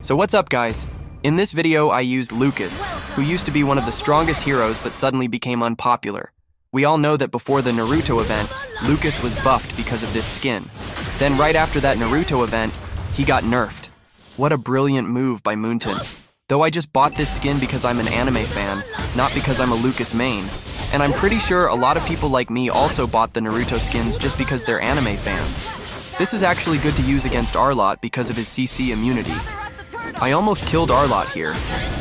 So what's up, guys? In this video, I used Lukas, who used to be one of the strongest heroes but suddenly became unpopular. We all know that before the Naruto event, Lukas was buffed because of this skin. Then right after that Naruto event, he got nerfed. What a brilliant move by Moonton. Though I just bought this skin because I'm an anime fan, not because I'm a Lukas main. And I'm pretty sure a lot of people like me also bought the Naruto skins just because they're anime fans. This is actually good to use against Arlott because of his CC immunity. I almost killed Arlott here,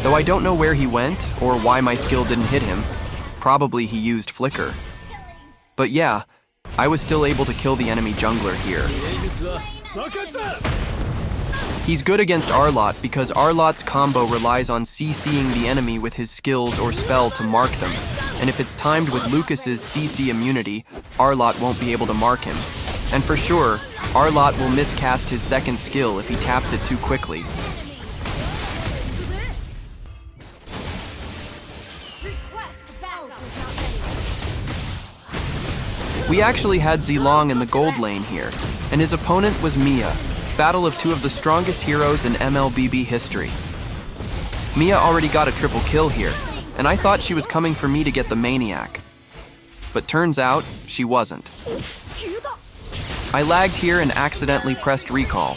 though I don't know where he went or why my skill didn't hit him. Probably he used Flicker. But yeah, I was still able to kill the enemy jungler here. He's good against Arlott because Arlott's combo relies on CCing the enemy with his skills or spell to mark them, and if it's timed with Lukas's CC immunity, Arlott won't be able to mark him. And for sure, Arlott will miscast his second skill if he taps it too quickly. We actually had Zilong in the gold lane here, and his opponent was Mia, battle of two of the strongest heroes in MLBB history. Mia already got a triple kill here, and I thought she was coming for me to get the Maniac. But turns out, she wasn't. I lagged here and accidentally pressed recall.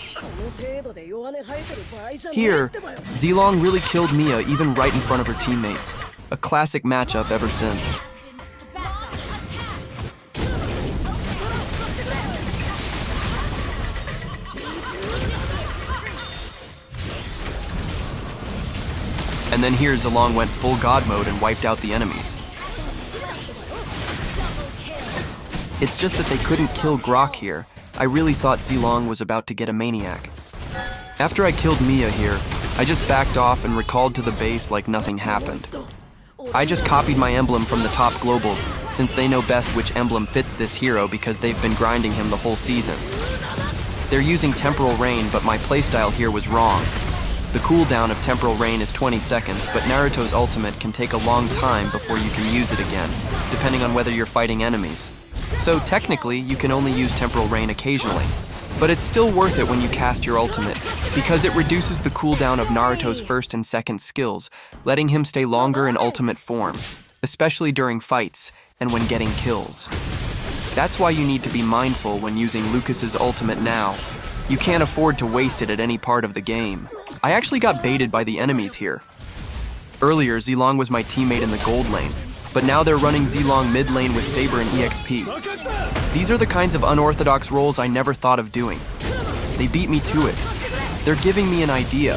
Here, Zilong really killed Mia even right in front of her teammates. A classic matchup ever since. And then here Zilong went full god mode and wiped out the enemies. It's just that they couldn't kill Grok here. I really thought Zilong was about to get a Maniac. After I killed Mia here, I just backed off and recalled to the base like nothing happened. I just copied my emblem from the top globals, since they know best which emblem fits this hero because they've been grinding him the whole season. They're using Temporal Rain, but my playstyle here was wrong. The cooldown of Temporal Rain is 20 seconds, but Naruto's ultimate can take a long time before you can use it again, depending on whether you're fighting enemies. So technically, you can only use Temporal Rain occasionally, but it's still worth it when you cast your ultimate, because it reduces the cooldown of Naruto's first and second skills, letting him stay longer in ultimate form, especially during fights and when getting kills. That's why you need to be mindful when using Lukas's ultimate now. You can't afford to waste it at any part of the game. I actually got baited by the enemies here. Earlier, Zilong was my teammate in the gold lane, but now they're running Zilong mid lane with Saber and EXP. These are the kinds of unorthodox roles I never thought of doing. They beat me to it. They're giving me an idea.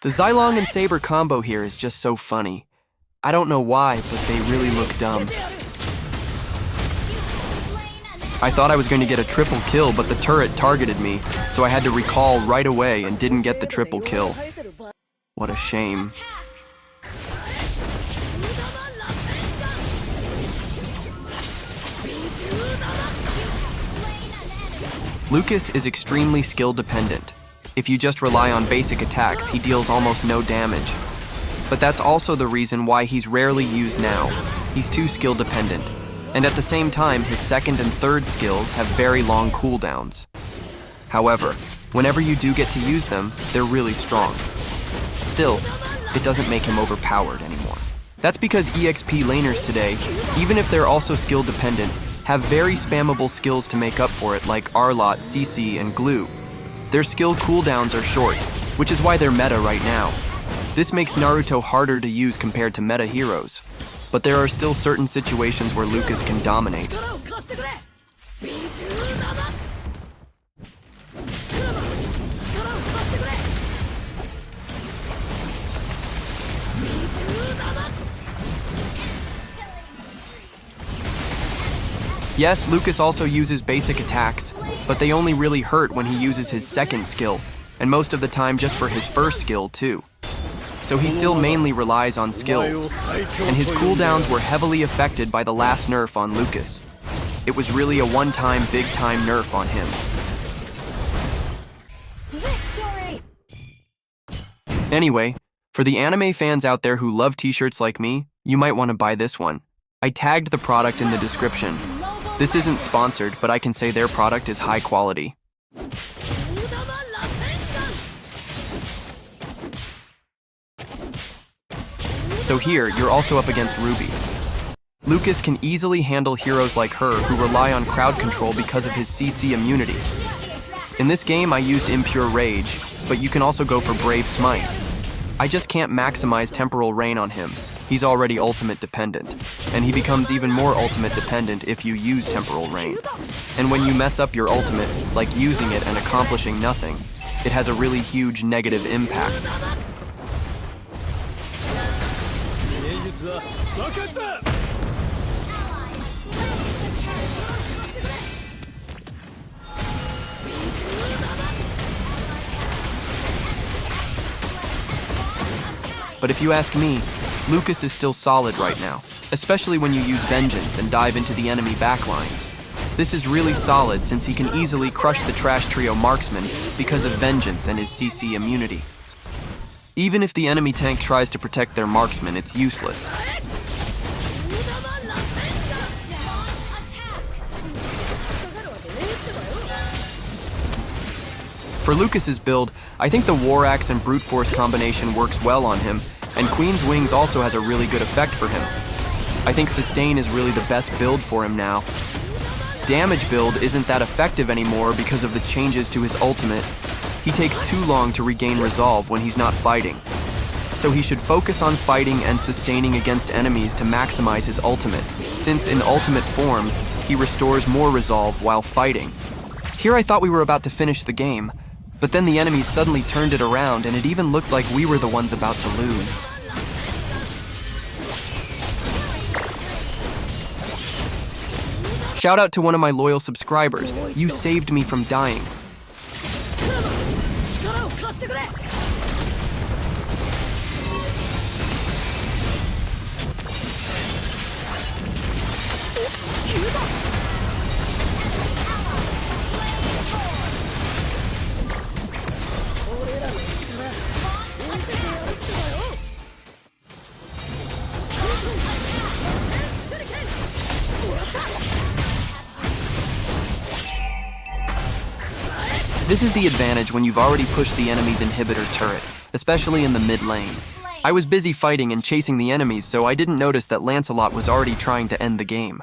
The Zilong and Saber combo here is just so funny. I don't know why, but they really look dumb. I thought I was going to get a triple kill, but the turret targeted me, so I had to recall right away and didn't get the triple kill. What a shame. Lukas is extremely skill dependent. If you just rely on basic attacks, he deals almost no damage. But that's also the reason why he's rarely used now. He's too skill dependent. And at the same time, his second and third skills have very long cooldowns. However, whenever you do get to use them, they're really strong. Still, it doesn't make him overpowered anymore. That's because EXP laners today, even if they're also skill dependent, have very spammable skills to make up for it like Arlott, CC, and Glue. Their skill cooldowns are short, which is why they're meta right now. This makes Naruto harder to use compared to meta heroes, but there are still certain situations where Lukas can dominate. Yes, Lukas also uses basic attacks, but they only really hurt when he uses his second skill, and most of the time just for his first skill too. So he still mainly relies on skills, and his cooldowns were heavily affected by the last nerf on Lukas. It was really a one-time, big-time nerf on him. Anyway, for the anime fans out there who love t-shirts like me, you might want to buy this one. I tagged the product in the description. This isn't sponsored, but I can say their product is high quality. So here, you're also up against Ruby. Lukas can easily handle heroes like her who rely on crowd control because of his CC immunity. In this game, I used Impure Rage, but you can also go for Brave Smite. I just can't maximize Temporal Rain on him. He's already ultimate dependent, and he becomes even more ultimate dependent if you use Temporal Rain. And when you mess up your ultimate, like using it and accomplishing nothing, it has a really huge negative impact. But if you ask me, Lukas is still solid right now, especially when you use Vengeance and dive into the enemy backlines. This is really solid since he can easily crush the Trash Trio marksman because of Vengeance and his CC immunity. Even if the enemy tank tries to protect their marksman, it's useless. For Lukas's build, I think the War Axe and Brute Force combination works well on him, and Queen's Wings also has a really good effect for him. I think Sustain is really the best build for him now. Damage build isn't that effective anymore because of the changes to his ultimate. He takes too long to regain resolve when he's not fighting. So he should focus on fighting and sustaining against enemies to maximize his ultimate, since in ultimate form, he restores more resolve while fighting. Here I thought we were about to finish the game, but then the enemies suddenly turned it around and it even looked like we were the ones about to lose. Shout out to one of my loyal subscribers. You saved me from dying. This is the advantage when you've already pushed the enemy's inhibitor turret, especially in the mid lane. I was busy fighting and chasing the enemies, so I didn't notice that Lancelot was already trying to end the game.